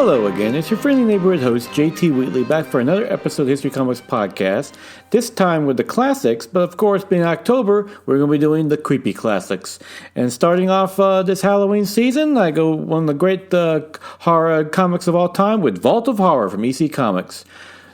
Hello again, it's your friendly neighborhood host, JT Wheatley, back for another episode of History Comics Podcast, this time with the classics, but of course, being October, we're going to be doing the creepy classics. And starting off this Halloween season, I go one of the great horror comics of all time with Vault of Horror from EC Comics.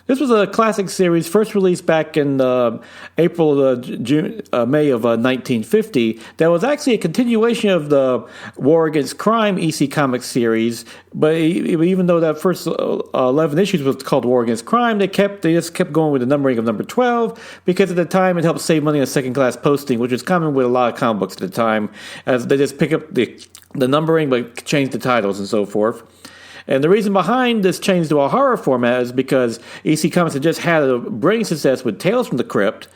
This was a classic series first released back in May of 1950. That was actually a continuation of the War Against Crime EC Comics series. But even though that first 11 issues was called War Against Crime, they just kept going with the numbering of number 12 because at the time it helped save money on second-class posting, which was common with a lot of comic books at the time, as they just pick up the numbering but change the titles and so forth. And the reason behind this change to a horror format is because EC Comics had just had a brilliant success with Tales from the Crypt,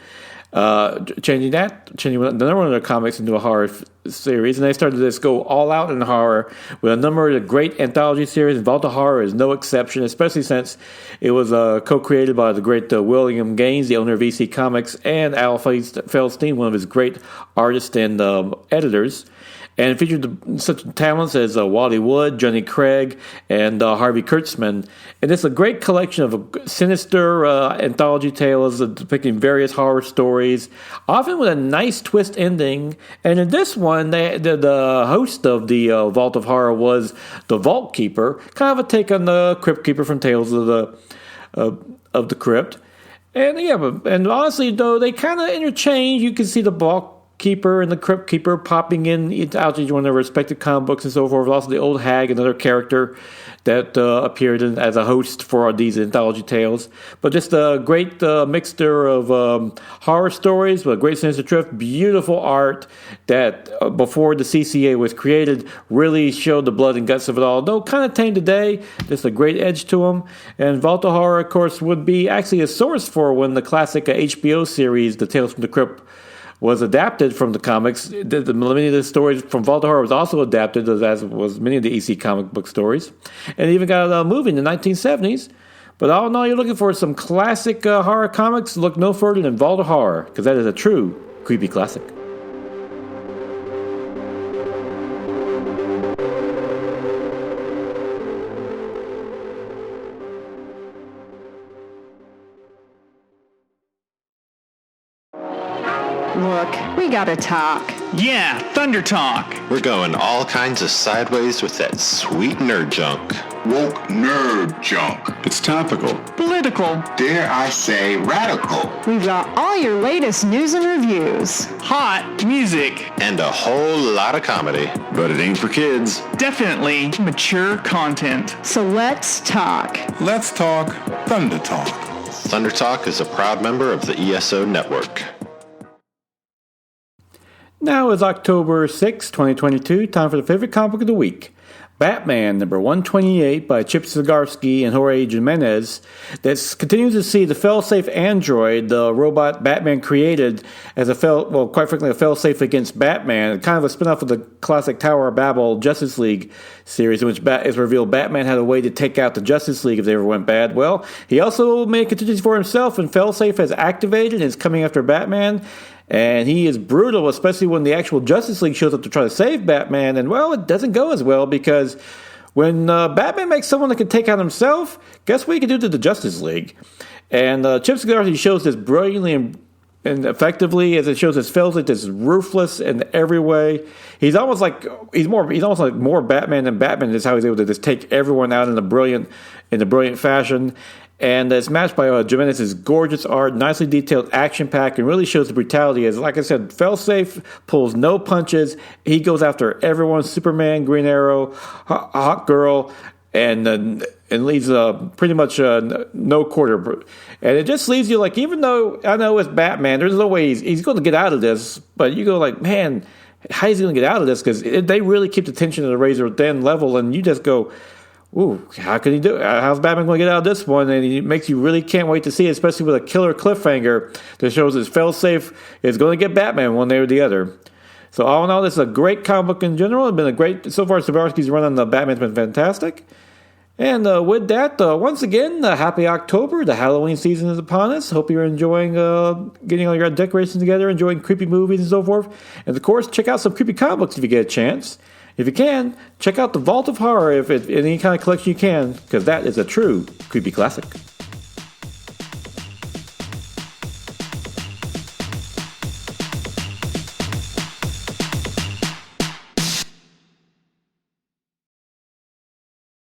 changing the number one of their comics into a horror series, and they started to just go all out in horror with a number of the great anthology series, and Vault of Horror is no exception, especially since it was co-created by the great William Gaines, the owner of EC Comics, and Al Feldstein, one of his great artists and editors. And it featured such talents as Wally Wood, Johnny Craig, and Harvey Kurtzman. And it's a great collection of sinister anthology tales depicting various horror stories, often with a nice twist ending. And in this one, the host of the Vault of Horror was the Vault Keeper, kind of a take on the Crypt Keeper from Tales of the Crypt. And and honestly, though, they kind of interchange. You can see the Vault Keeper and the Crypt Keeper popping in out of one of their respective comic books and so forth. Also, the Old Hag, another character that appeared as a host for these anthology tales. But just a great mixture of horror stories with a great sense of truth, beautiful art that before the CCA was created really showed the blood and guts of it all. Though kind of tame today, just a great edge to them. And Vault of Horror, of course, would be actually a source for when the classic HBO series, The Tales from the Crypt, was adapted from the comics. Many of the stories from Vault of Horror was also adapted, as was many of the EC comic book stories. And it even got a movie in the 1970s. But all in all, you're looking for some classic horror comics, look no further than Vault of Horror, because that is a true creepy classic. Look, we gotta talk. Yeah, Thunder Talk. We're going all kinds of sideways with that sweet nerd junk. Woke nerd junk. It's topical. Political. Dare I say radical. We've got all your latest news and reviews. Hot music. And a whole lot of comedy. But it ain't for kids. Definitely mature content. So let's talk. Let's talk Thunder Talk. Thunder Talk is a proud member of the ESO network. Now is October 6, 2022, time for the favorite comic book of the week. Batman, number 128 by Chip Zdarsky and Jorge Jimenez, that continues to see the fail-safe android, the robot Batman created as a fail-safe against Batman, kind of a spin-off of the classic Tower of Babel Justice League series, in which it's revealed Batman had a way to take out the Justice League if they ever went bad. Well, he also made contingency for himself, and fail-safe has activated and is coming after Batman. And he is brutal, especially when the actual Justice League shows up to try to save Batman. And, well, it doesn't go as well because when Batman makes someone that can take out himself, guess what he can do to the Justice League? And Chip Zdarsky shows this brilliantly and effectively, as it shows his failsafe is ruthless in every way. He's almost like more Batman than Batman is how he's able to just take everyone out in a brilliant fashion. And it's matched by Jimenez's gorgeous art, nicely detailed action pack, and really shows the brutality. As like I said, Failsafe pulls no punches. He goes after everyone: Superman, Green Arrow, Hawk Girl, and leaves pretty much no quarter. And it just leaves you like, even though I know it's Batman, there's no way he's going to get out of this. But you go like, man, how is he going to get out of this? Because they really keep the tension at a razor thin level, and you just go, ooh, how can he do it? How's Batman going to get out of this one? And it makes you really can't wait to see it, especially with a killer cliffhanger that shows his failsafe is going to get Batman one day or the other. So all in all, this is a great comic book in general. It's been a great, so far Zdarsky's run on the Batman's been fantastic. And with that, once again, happy October. The Halloween season is upon us. Hope you're enjoying getting all your decorations together, enjoying creepy movies and so forth. And of course, check out some creepy comic books if you get a chance. If you can, check out the Vault of Horror if it's any kind of collection you can, because that is a true creepy classic.